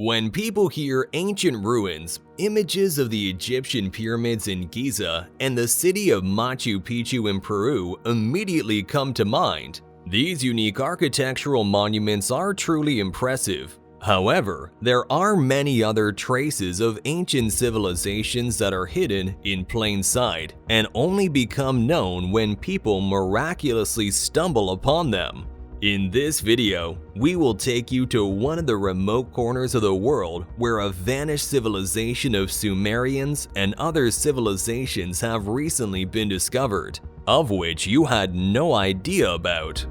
When people hear ancient ruins, images of the Egyptian pyramids in Giza and the city of Machu Picchu in Peru immediately come to mind. These unique architectural monuments are truly impressive. However, there are many other traces of ancient civilizations that are hidden in plain sight and only become known when people miraculously stumble upon them. In this video, we will take you to one of the remote corners of the world where a vanished civilization of Sumerians and other civilizations have recently been discovered, of which you had no idea about.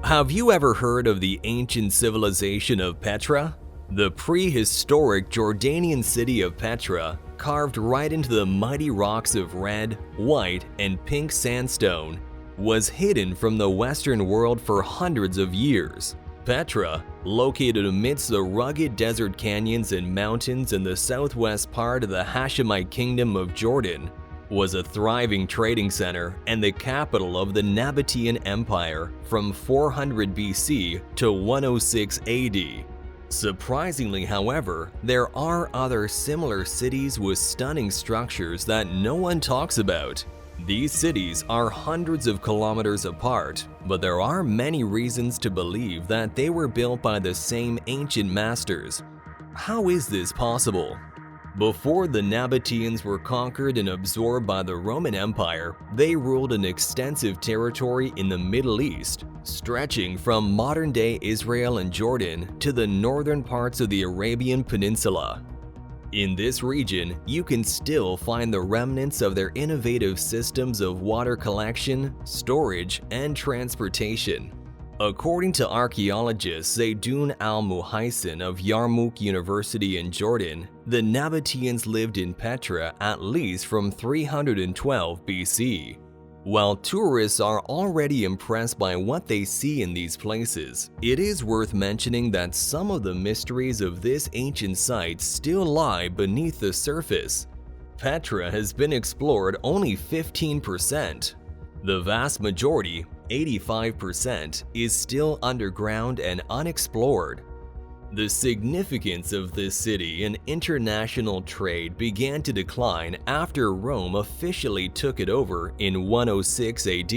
Have you ever heard of the ancient civilization of Petra? The prehistoric Jordanian city of Petra, carved right into the mighty rocks of red, white, and pink sandstone, was hidden from the Western world for hundreds of years. Petra, located amidst the rugged desert canyons and mountains in the southwest part of the Hashemite Kingdom of Jordan, was a thriving trading center and the capital of the Nabataean Empire from 400 BC to 106 AD. Surprisingly, however, there are other similar cities with stunning structures that no one talks about. These cities are hundreds of kilometers apart, but there are many reasons to believe that they were built by the same ancient masters. How is this possible? Before the Nabataeans were conquered and absorbed by the Roman Empire, they ruled an extensive territory in the Middle East, stretching from modern-day Israel and Jordan to the northern parts of the Arabian Peninsula. In this region, you can still find the remnants of their innovative systems of water collection, storage, and transportation. According to archaeologist Zaydun al-Muhaisin of Yarmouk University in Jordan, the Nabataeans lived in Petra at least from 312 BC. While tourists are already impressed by what they see in these places, it is worth mentioning that some of the mysteries of this ancient site still lie beneath the surface. Petra has been explored only 15%. The vast majority, 85%, is still underground and unexplored. The significance of this city in international trade began to decline after Rome officially took it over in 106 AD.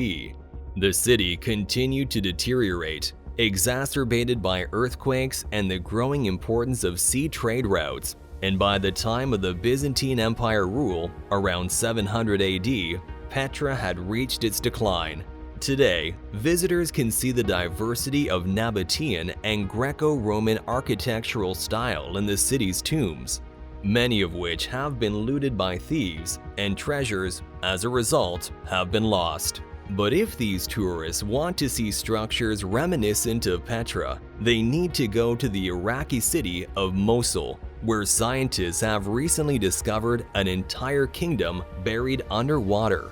The city continued to deteriorate, exacerbated by earthquakes and the growing importance of sea trade routes, and by the time of the Byzantine Empire rule, around 700 AD, Petra had reached its decline. Today, visitors can see the diversity of Nabataean and Greco-Roman architectural style in the city's tombs, many of which have been looted by thieves, and treasures, as a result, have been lost. But if these tourists want to see structures reminiscent of Petra, they need to go to the Iraqi city of Mosul, where scientists have recently discovered an entire kingdom buried underwater.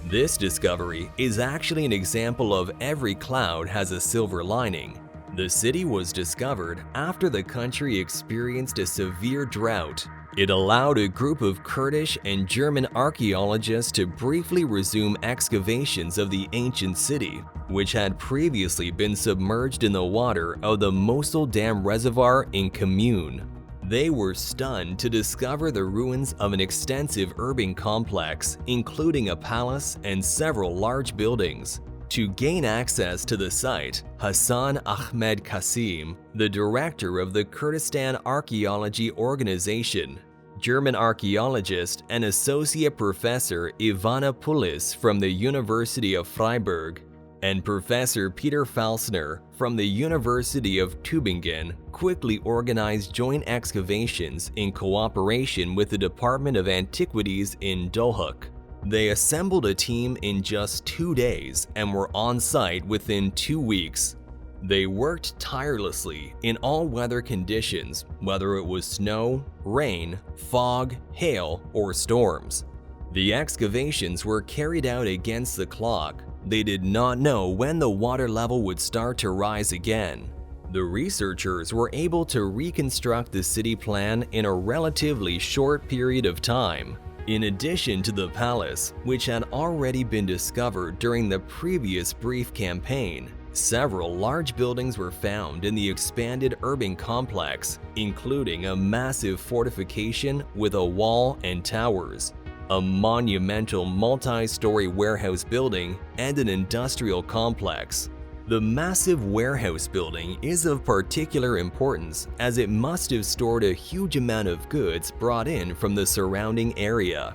This discovery is actually an example of every cloud has a silver lining. The city was discovered after the country experienced a severe drought. It allowed a group of Kurdish and German archaeologists to briefly resume excavations of the ancient city, which had previously been submerged in the water of the Mosul Dam Reservoir in Commune. They were stunned to discover the ruins of an extensive urban complex, including a palace and several large buildings. To gain access to the site, Hassan Ahmed Qasim, the director of the Kurdistan Archaeology Organization, German archaeologist and associate professor Ivana Pulis from the University of Freiburg, and Professor Peter Falsner from the University of Tübingen quickly organized joint excavations in cooperation with the Department of Antiquities in Dohuk. They assembled a team in just 2 days and were on site within 2 weeks. They worked tirelessly in all weather conditions, whether it was snow, rain, fog, hail, or storms. The excavations were carried out against the clock. They did not know when the water level would start to rise again. The researchers were able to reconstruct the city plan in a relatively short period of time. In addition to the palace, which had already been discovered during the previous brief campaign, several large buildings were found in the expanded urban complex, including a massive fortification with a wall and towers, a monumental multi-story warehouse building, and an industrial complex. The massive warehouse building is of particular importance as it must have stored a huge amount of goods brought in from the surrounding area.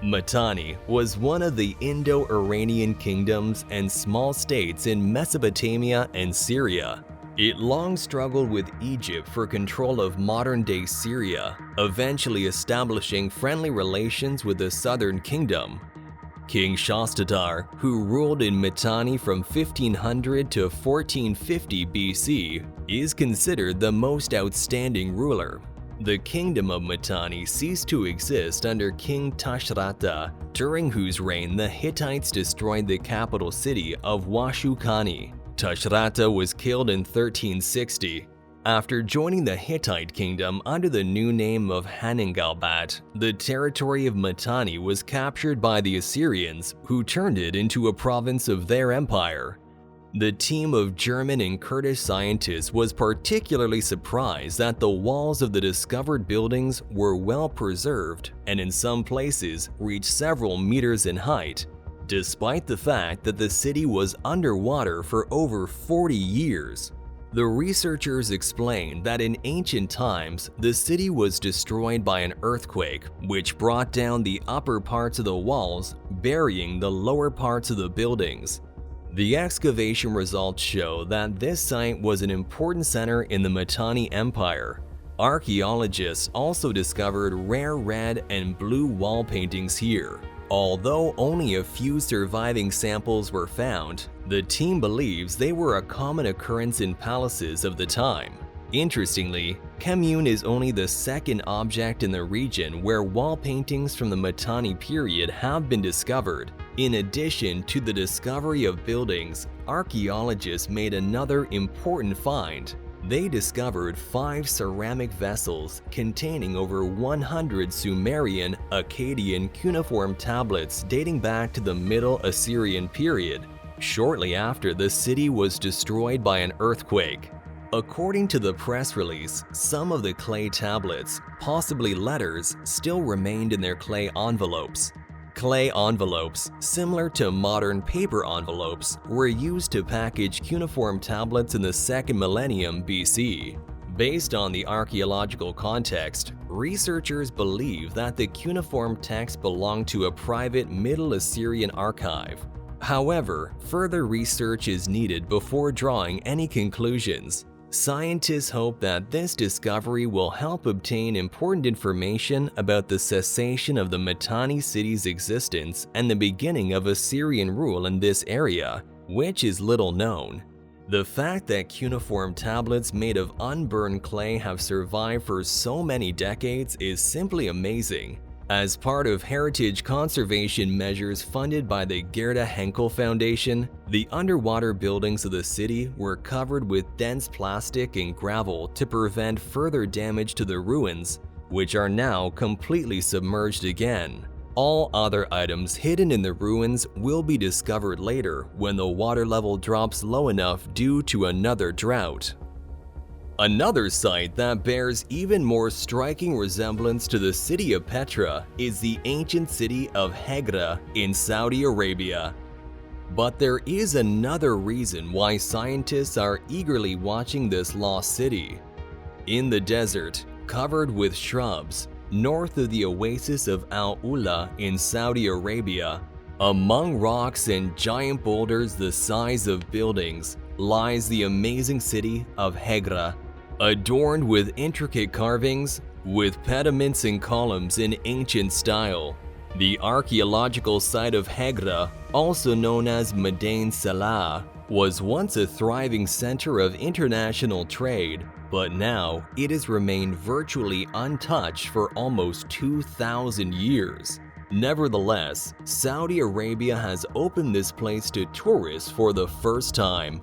Mitanni was one of the Indo-Iranian kingdoms and small states in Mesopotamia and Syria. It long struggled with Egypt for control of modern-day Syria, eventually establishing friendly relations with the southern kingdom. King Shastadhar, who ruled in Mitanni from 1500 to 1450 BC, is considered the most outstanding ruler. The kingdom of Mitanni ceased to exist under King Tashrata, during whose reign the Hittites destroyed the capital city of Washukani. Tashrata was killed in 1360. After joining the Hittite kingdom under the new name of Haningalbat, the territory of Mitanni was captured by the Assyrians, who turned it into a province of their empire. The team of German and Kurdish scientists was particularly surprised that the walls of the discovered buildings were well preserved and in some places reached several meters in height, despite the fact that the city was underwater for over 40 years. The researchers explained that in ancient times, the city was destroyed by an earthquake, which brought down the upper parts of the walls, burying the lower parts of the buildings. The excavation results show that this site was an important center in the Mitanni Empire. Archaeologists also discovered rare red and blue wall paintings here. Although only a few surviving samples were found, the team believes they were a common occurrence in palaces of the time. Interestingly, Kemune is only the second object in the region where wall paintings from the Mitanni period have been discovered. In addition to the discovery of buildings, archaeologists made another important find. They discovered 5 ceramic vessels containing over 100 Sumerian, Akkadian cuneiform tablets dating back to the Middle Assyrian period, shortly after the city was destroyed by an earthquake. According to the press release, some of the clay tablets, possibly letters, still remained in their clay envelopes. Clay envelopes, similar to modern paper envelopes, were used to package cuneiform tablets in the 2nd millennium BC. Based on the archaeological context, researchers believe that the cuneiform text belonged to a private Middle Assyrian archive. However, further research is needed before drawing any conclusions. Scientists hope that this discovery will help obtain important information about the cessation of the Mitanni city's existence and the beginning of Assyrian rule in this area, which is little known. The fact that cuneiform tablets made of unburned clay have survived for so many decades is simply amazing. As part of heritage conservation measures funded by the Gerda Henkel Foundation, the underwater buildings of the city were covered with dense plastic and gravel to prevent further damage to the ruins, which are now completely submerged again. All other items hidden in the ruins will be discovered later when the water level drops low enough due to another drought. Another site that bears even more striking resemblance to the city of Petra is the ancient city of Hegra in Saudi Arabia. But there is another reason why scientists are eagerly watching this lost city. In the desert, covered with shrubs, north of the oasis of Al-Ula in Saudi Arabia, among rocks and giant boulders the size of buildings, lies the amazing city of Hegra. Adorned with intricate carvings, with pediments and columns in ancient style. The archaeological site of Hegra, also known as Madain Salah, was once a thriving center of international trade, but now it has remained virtually untouched for almost 2,000 years. Nevertheless, Saudi Arabia has opened this place to tourists for the first time.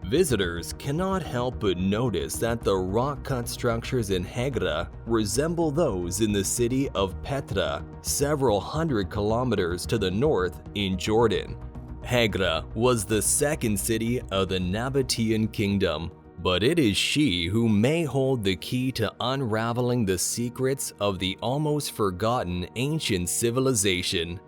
Visitors cannot help but notice that the rock-cut structures in Hegra resemble those in the city of Petra, several hundred kilometers to the north in Jordan. Hegra was the second city of the Nabataean kingdom, but it is she who may hold the key to unraveling the secrets of the almost forgotten ancient civilization.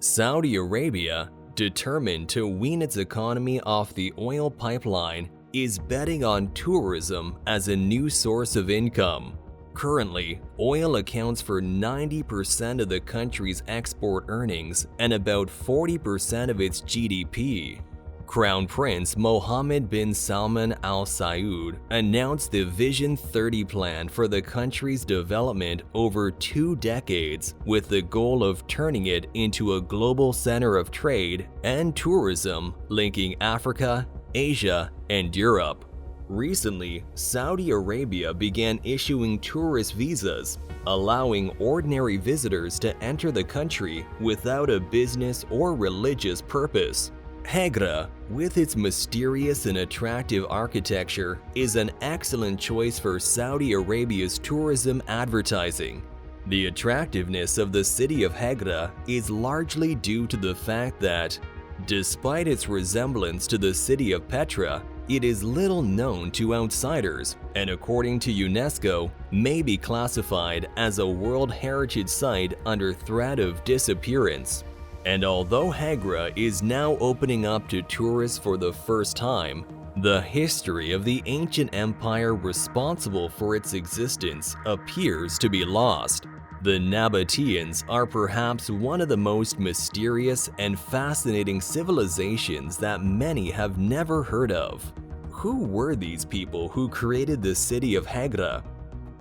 Saudi Arabia, determined to wean its economy off the oil pipeline, is betting on tourism as a new source of income. Currently, oil accounts for 90% of the country's export earnings and about 40% of its GDP. Crown Prince Mohammed bin Salman Al Saud announced the Vision 30 plan for the country's development over 2 decades, with the goal of turning it into a global center of trade and tourism linking Africa, Asia, and Europe. Recently, Saudi Arabia began issuing tourist visas, allowing ordinary visitors to enter the country without a business or religious purpose. Hegra, with its mysterious and attractive architecture, is an excellent choice for Saudi Arabia's tourism advertising. The attractiveness of the city of Hegra is largely due to the fact that, despite its resemblance to the city of Petra, it is little known to outsiders and, according to UNESCO, may be classified as a World Heritage Site under threat of disappearance. And although Hegra is now opening up to tourists for the first time, the history of the ancient empire responsible for its existence appears to be lost. The Nabataeans are perhaps one of the most mysterious and fascinating civilizations that many have never heard of. Who were these people who created the city of Hegra?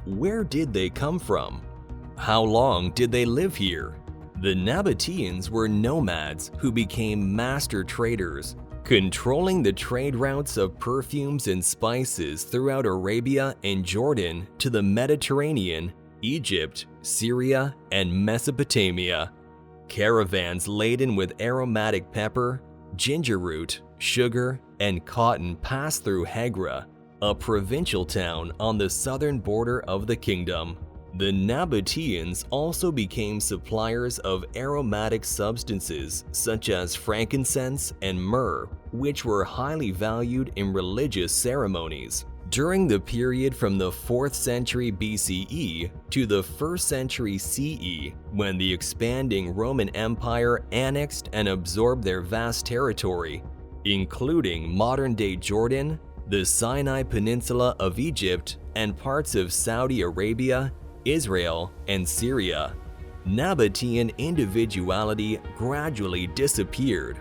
Where did they come from? How long did they live here? The Nabataeans were nomads who became master traders, controlling the trade routes of perfumes and spices throughout Arabia and Jordan to the Mediterranean, Egypt, Syria, and Mesopotamia. Caravans laden with aromatic pepper, ginger root, sugar, and cotton passed through Hegra, a provincial town on the southern border of the kingdom. The Nabataeans also became suppliers of aromatic substances such as frankincense and myrrh, which were highly valued in religious ceremonies. During the period from the 4th century BCE to the 1st century CE, when the expanding Roman Empire annexed and absorbed their vast territory, including modern-day Jordan, the Sinai Peninsula of Egypt, and parts of Saudi Arabia, Israel, and Syria, Nabataean individuality gradually disappeared.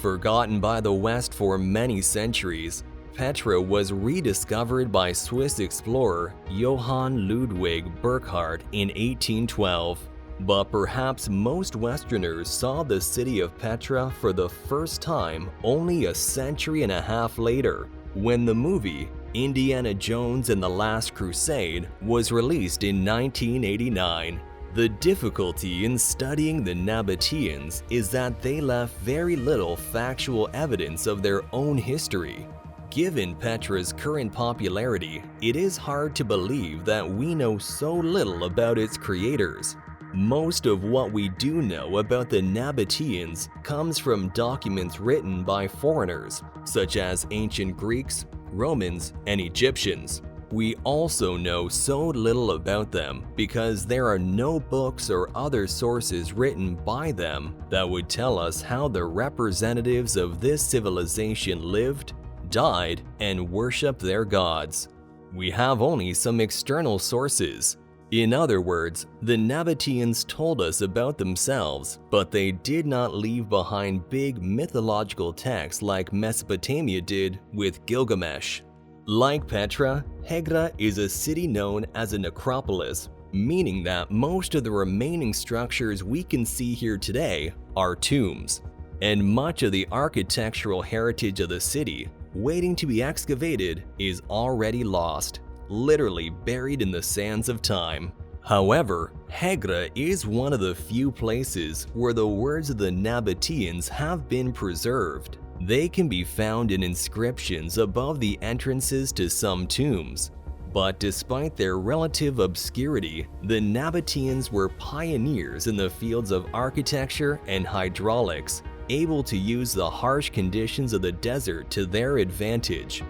Forgotten by the West for many centuries, Petra was rediscovered by Swiss explorer Johann Ludwig Burckhardt in 1812. But perhaps most Westerners saw the city of Petra for the first time only a century and a half later, when the movie Indiana Jones and the Last Crusade was released in 1989. The difficulty in studying the Nabataeans is that they left very little factual evidence of their own history. Given Petra's current popularity, it is hard to believe that we know so little about its creators. Most of what we do know about the Nabataeans comes from documents written by foreigners, such as ancient Greeks, Romans, and Egyptians. We also know so little about them because there are no books or other sources written by them that would tell us how the representatives of this civilization lived, died, and worshipped their gods. We have only some external sources. In other words, the Nabataeans told us about themselves, but they did not leave behind big mythological texts like Mesopotamia did with Gilgamesh. Like Petra, Hegra is a city known as a necropolis, meaning that most of the remaining structures we can see here today are tombs, and much of the architectural heritage of the city, waiting to be excavated, is already lost, literally buried in the sands of time. However, Hegra is one of the few places where the words of the Nabataeans have been preserved. They can be found in inscriptions above the entrances to some tombs. But despite their relative obscurity, the Nabataeans were pioneers in the fields of architecture and hydraulics, able to use the harsh conditions of the desert to their advantage.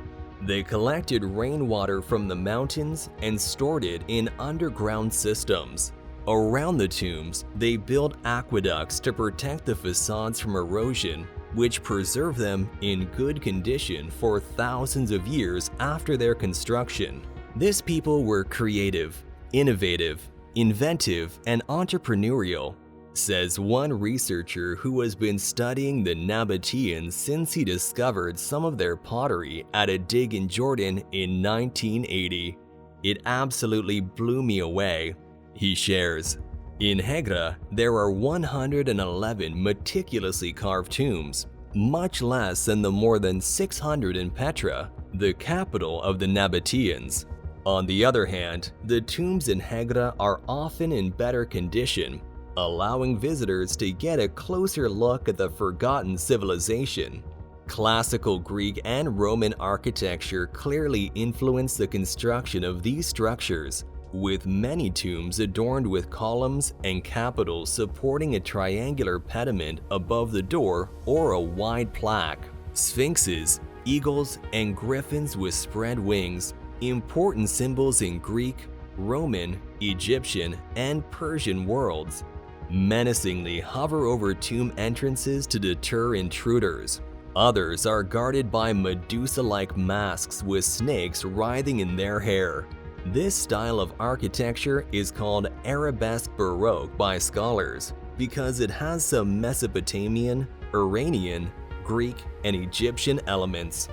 They collected rainwater from the mountains and stored it in underground systems. Around the tombs, they built aqueducts to protect the facades from erosion, which preserved them in good condition for thousands of years after their construction. These people were creative, innovative, inventive, and entrepreneurial, says one researcher who has been studying the Nabataeans since he discovered some of their pottery at a dig in Jordan in 1980. It absolutely blew me away, he shares. In Hegra, there are 111 meticulously carved tombs, much less than the more than 600 in Petra, the capital of the Nabataeans. On the other hand, the tombs in Hegra are often in better condition, allowing visitors to get a closer look at the forgotten civilization. Classical Greek and Roman architecture clearly influenced the construction of these structures, with many tombs adorned with columns and capitals supporting a triangular pediment above the door or a wide plaque. Sphinxes, eagles, and griffins with spread wings, important symbols in Greek, Roman, Egyptian, and Persian worlds, menacingly hover over tomb entrances to deter intruders. Others are guarded by Medusa-like masks with snakes writhing in their hair. This style of architecture is called Arabesque Baroque by scholars because it has some Mesopotamian, Iranian, Greek, and Egyptian elements.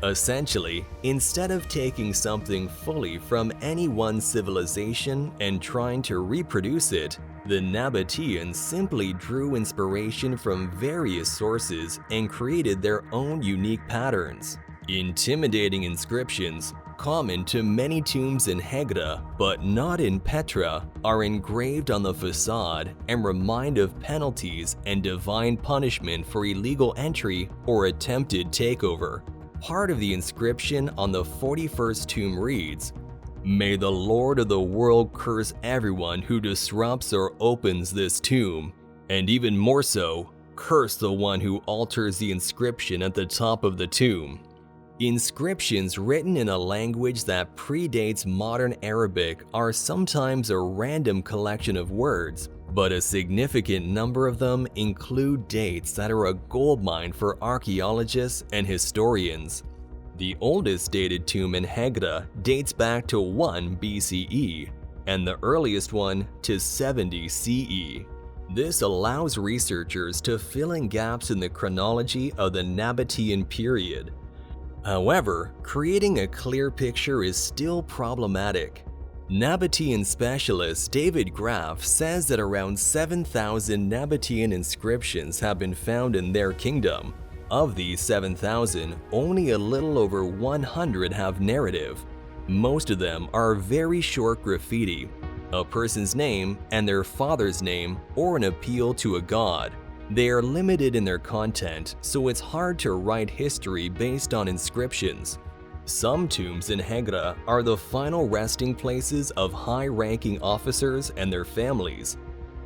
Essentially, instead of taking something fully from any one civilization and trying to reproduce it, the Nabataeans simply drew inspiration from various sources and created their own unique patterns. Intimidating inscriptions, common to many tombs in Hegra but not in Petra, are engraved on the facade and remind of penalties and divine punishment for illegal entry or attempted takeover. Part of the inscription on the 41st tomb reads, "May the Lord of the world curse everyone who disrupts or opens this tomb, and even more so, curse the one who alters the inscription at the top of the tomb." Inscriptions written in a language that predates modern Arabic are sometimes a random collection of words, but a significant number of them include dates that are a goldmine for archaeologists and historians. The oldest dated tomb in Hegra dates back to 1 BCE, and the earliest one to 70 CE. This allows researchers to fill in gaps in the chronology of the Nabataean period. However, creating a clear picture is still problematic. Nabataean specialist David Graff says that around 7,000 Nabataean inscriptions have been found in their kingdom. Of these 7,000, only a little over 100 have narrative. Most of them are very short graffiti, a person's name and their father's name, or an appeal to a god. They are limited in their content, so it's hard to write history based on inscriptions. Some tombs in Hegra are the final resting places of high-ranking officers and their families,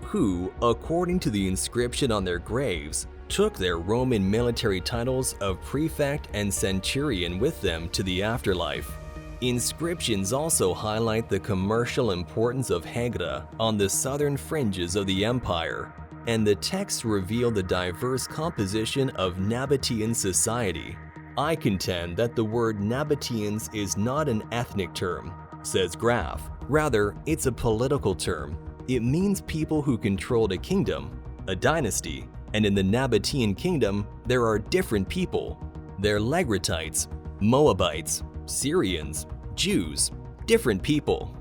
who, according to the inscription on their graves, took their Roman military titles of prefect and centurion with them to the afterlife. Inscriptions also highlight the commercial importance of Hegra on the southern fringes of the empire, and the texts reveal the diverse composition of Nabataean society. I contend that the word Nabataeans is not an ethnic term, says Graff. Rather, it's a political term. It means people who controlled a kingdom, a dynasty, and in the Nabataean kingdom, there are different people. They're Lagratites, Moabites, Syrians, Jews, different people.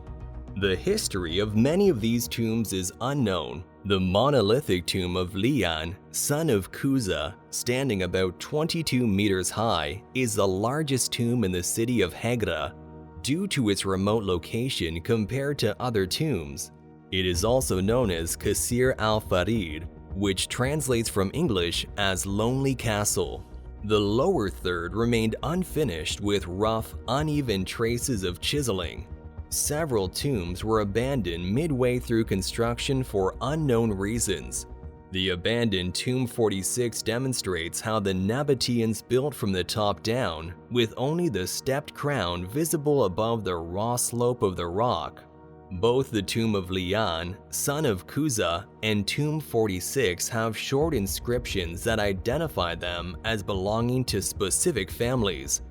The history of many of these tombs is unknown. The monolithic tomb of Lian, son of Kuza, standing about 22 meters high, is the largest tomb in the city of Hegra, due to its remote location compared to other tombs. It is also known as Qasr al-Farid, which translates from English as Lonely Castle. The lower third remained unfinished with rough, uneven traces of chiseling. Several tombs were abandoned midway through construction for unknown reasons. The abandoned Tomb 46 demonstrates how the Nabataeans built from the top down, with only the stepped crown visible above the raw slope of the rock. Both the Tomb of Lian, son of Giza, and Tomb 46 have short inscriptions that identify them as belonging to specific families.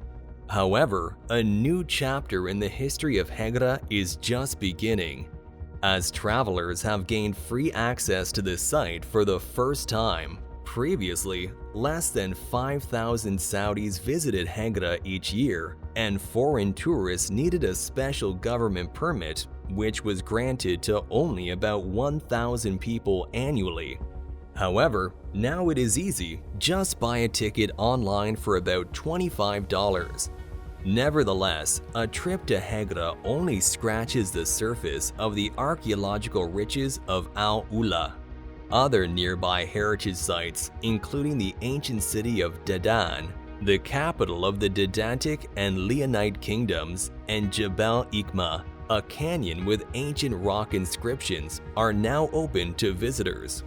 However, a new chapter in the history of Hegra is just beginning, as travelers have gained free access to the site for the first time. Previously, less than 5,000 Saudis visited Hegra each year, and foreign tourists needed a special government permit, which was granted to only about 1,000 people annually. However, now it is easy. Just buy a ticket online for about $25. Nevertheless, a trip to Hegra only scratches the surface of the archaeological riches of Al-Ula. Other nearby heritage sites, including the ancient city of Dedan, the capital of the Dedantic and Leonite kingdoms, and Jebel Ikma, a canyon with ancient rock inscriptions, are now open to visitors.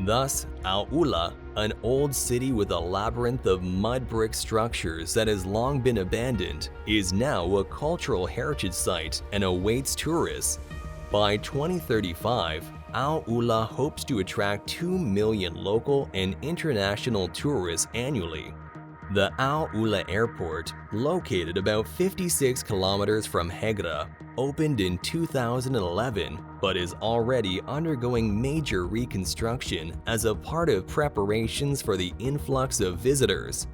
Thus, Al-Ula, an old city with a labyrinth of mud brick structures that has long been abandoned, is now a cultural heritage site and awaits tourists. By 2035, Al-Ula hopes to attract 2 million local and international tourists annually. The Al-Ula Airport, located about 56 kilometers from Hegra, opened in 2011 but is already undergoing major reconstruction as a part of preparations for the influx of visitors.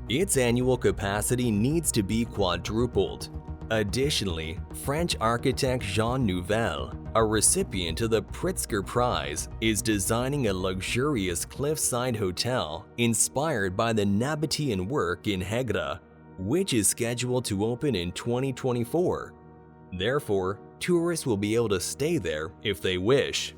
Its annual capacity needs to be quadrupled. Additionally, French architect Jean Nouvel, a recipient of the Pritzker Prize, is designing a luxurious cliffside hotel inspired by the Nabataean work in Hegra, which is scheduled to open in 2024. Therefore, tourists will be able to stay there if they wish.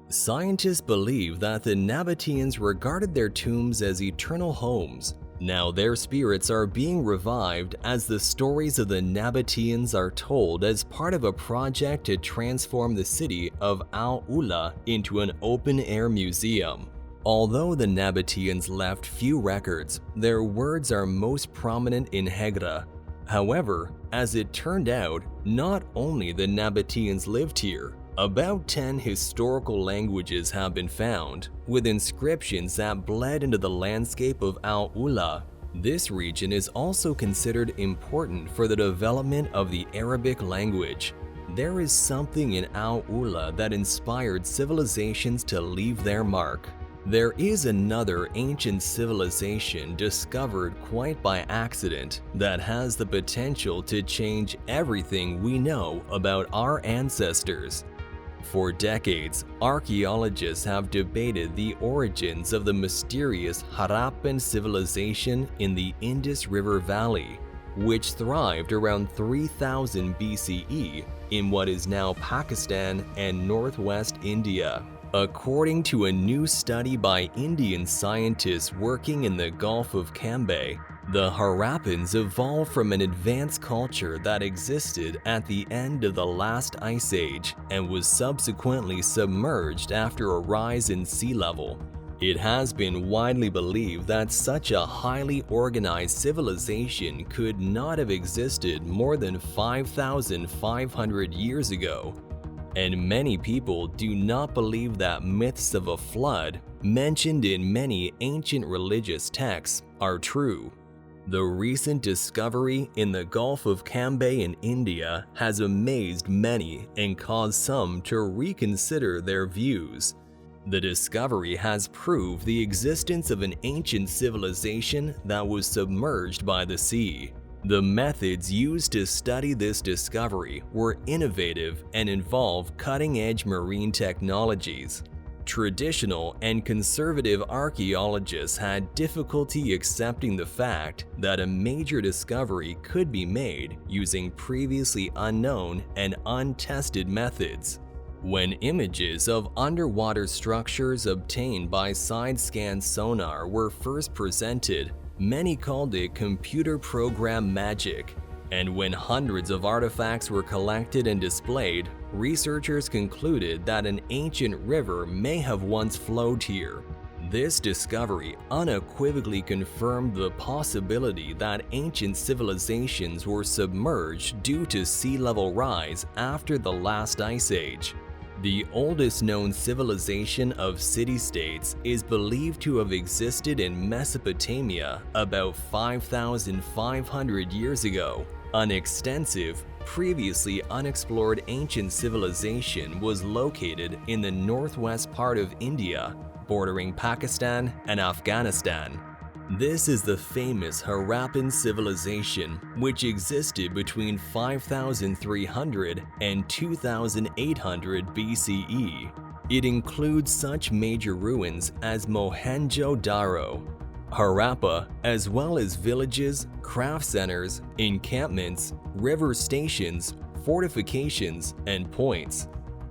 Scientists believe that the Nabataeans regarded their tombs as eternal homes. Now their spirits are being revived as the stories of the Nabataeans are told as part of a project to transform the city of Al-Ula into an open-air museum. Although the Nabataeans left few records, their words are most prominent in Hegra. However, as it turned out, not only the Nabataeans lived here. About 10 historical languages have been found, with inscriptions that bled into the landscape of Al-Ula. This region is also considered important for the development of the Arabic language. There is something in Al-Ula that inspired civilizations to leave their mark. There is another ancient civilization discovered quite by accident that has the potential to change everything we know about our ancestors. For decades, archaeologists have debated the origins of the mysterious Harappan civilization in the Indus River Valley, which thrived around 3000 BCE in what is now Pakistan and northwest India. According to a new study by Indian scientists working in the Gulf of Cambay, the Harappans evolved from an advanced culture that existed at the end of the last ice age and was subsequently submerged after a rise in sea level. It has been widely believed that such a highly organized civilization could not have existed more than 5,500 years ago. And many people do not believe that myths of a flood, mentioned in many ancient religious texts, are true. The recent discovery in the Gulf of Cambay in India has amazed many and caused some to reconsider their views. The discovery has proved the existence of an ancient civilization that was submerged by the sea. The methods used to study this discovery were innovative and involved cutting-edge marine technologies. Traditional and conservative archaeologists had difficulty accepting the fact that a major discovery could be made using previously unknown and untested methods. When images of underwater structures obtained by side-scan sonar were first presented, Many called it computer program magic. And when hundreds of artifacts were collected and displayed, researchers concluded that an ancient river may have once flowed here. This discovery unequivocally confirmed the possibility that ancient civilizations were submerged due to sea level rise after the last ice age. The oldest known civilization of city-states is believed to have existed in Mesopotamia about 5,500 years ago. An extensive, previously unexplored ancient civilization was located in the northwest part of India, bordering Pakistan and Afghanistan. This is the famous Harappan civilization, which existed between 5,300 and 2,800 BCE. It includes such major ruins as Mohenjo-Daro, Harappa, as well as villages, craft centers, encampments, river stations, fortifications, and points.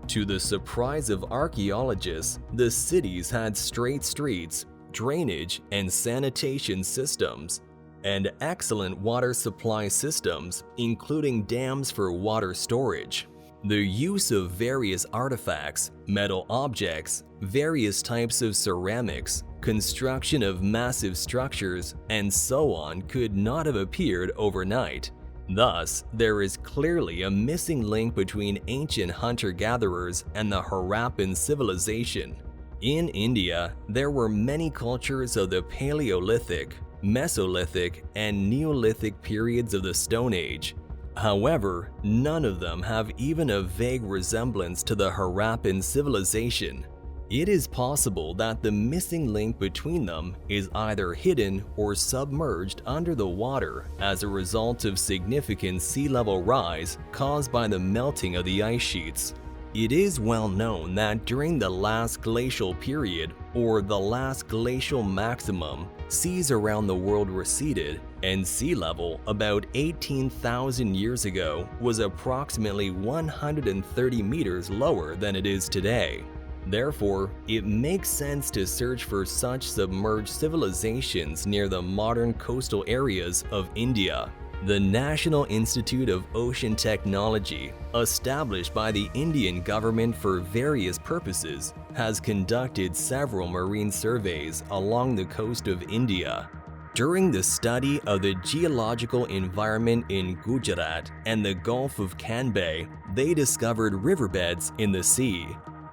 To the surprise of archaeologists, the cities had straight streets, drainage and sanitation systems, and excellent water supply systems, including dams for water storage. The use of various artifacts, metal objects, various types of ceramics, construction of massive structures, and so on could not have appeared overnight. Thus, there is clearly a missing link between ancient hunter-gatherers and the Harappan civilization. In India, there were many cultures of the Paleolithic, Mesolithic, and Neolithic periods of the Stone Age. However, none of them have even a vague resemblance to the Harappan civilization. It is possible that the missing link between them is either hidden or submerged under the water as a result of significant sea level rise caused by the melting of the ice sheets. It is well known that during the last glacial period, or the last glacial maximum, seas around the world receded, and sea level about 18,000 years ago was approximately 130 meters lower than it is today. Therefore, it makes sense to search for such submerged civilizations near the modern coastal areas of India. The National Institute of Ocean Technology, established by the Indian government for various purposes, has conducted several marine surveys along the coast of India. During the study of the geological environment in Gujarat and the Gulf of Cambay, they discovered riverbeds in the sea.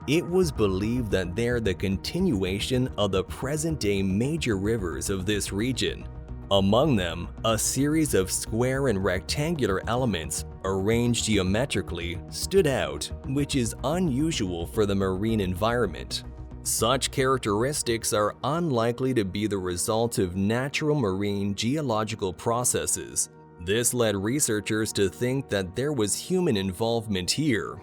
It was believed that they're the continuation of the present-day major rivers of this region. Among them, a series of square and rectangular elements arranged geometrically stood out, which is unusual for the marine environment. Such characteristics are unlikely to be the result of natural marine geological processes. This led researchers to think that there was human involvement here.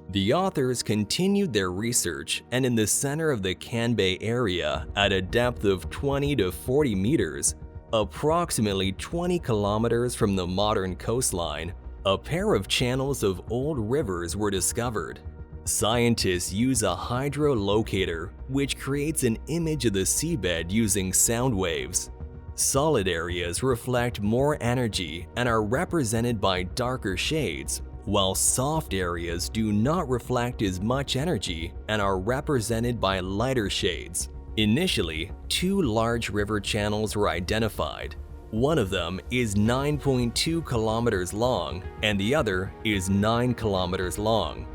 The authors continued their research, and in the center of the Cambay area, at a depth of 20 to 40 meters, approximately 20 kilometers from the modern coastline, a pair of channels of old rivers were discovered. Scientists use a hydrolocator, which creates an image of the seabed using sound waves. Solid areas reflect more energy and are represented by darker shades, while soft areas do not reflect as much energy and are represented by lighter shades. Initially, two large river channels were identified. One of them is 9.2 kilometers long and the other is 9 kilometers long.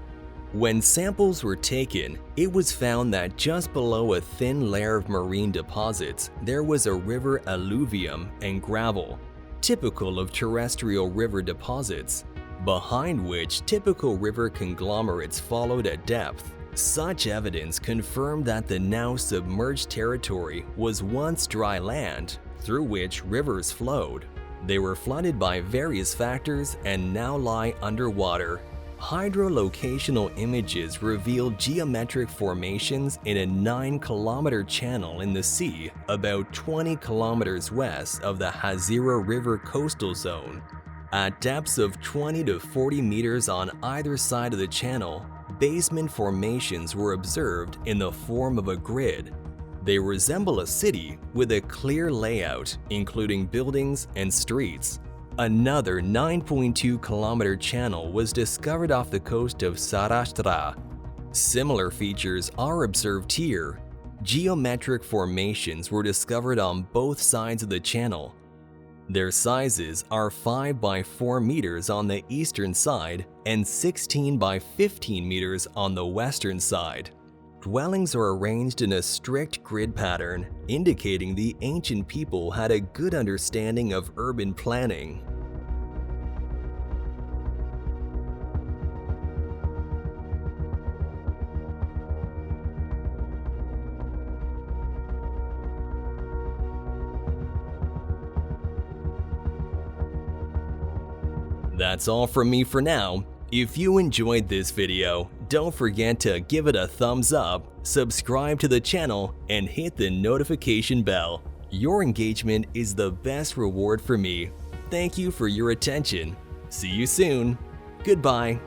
When samples were taken, it was found that just below a thin layer of marine deposits, there was a river alluvium and gravel, typical of terrestrial river deposits, behind which typical river conglomerates followed at depth. Such evidence confirmed that the now submerged territory was once dry land through which rivers flowed. They were flooded by various factors and now lie underwater. Hydrolocational images reveal geometric formations in a 9-kilometer channel in the sea about 20 kilometers west of the Hazira River coastal zone. At depths of 20 to 40 meters on either side of the channel, basement formations were observed in the form of a grid. They resemble a city with a clear layout, including buildings and streets. Another 9.2-kilometer channel was discovered off the coast of Saurashtra. Similar features are observed here. Geometric formations were discovered on both sides of the channel. Their sizes are 5 by 4 meters on the eastern side and 16 by 15 meters on the western side. Dwellings are arranged in a strict grid pattern, indicating the ancient people had a good understanding of urban planning. That's all from me for now. If you enjoyed this video, don't forget to give it a thumbs up, subscribe to the channel, and hit the notification bell. Your engagement is the best reward for me. Thank you for your attention. See you soon. Goodbye.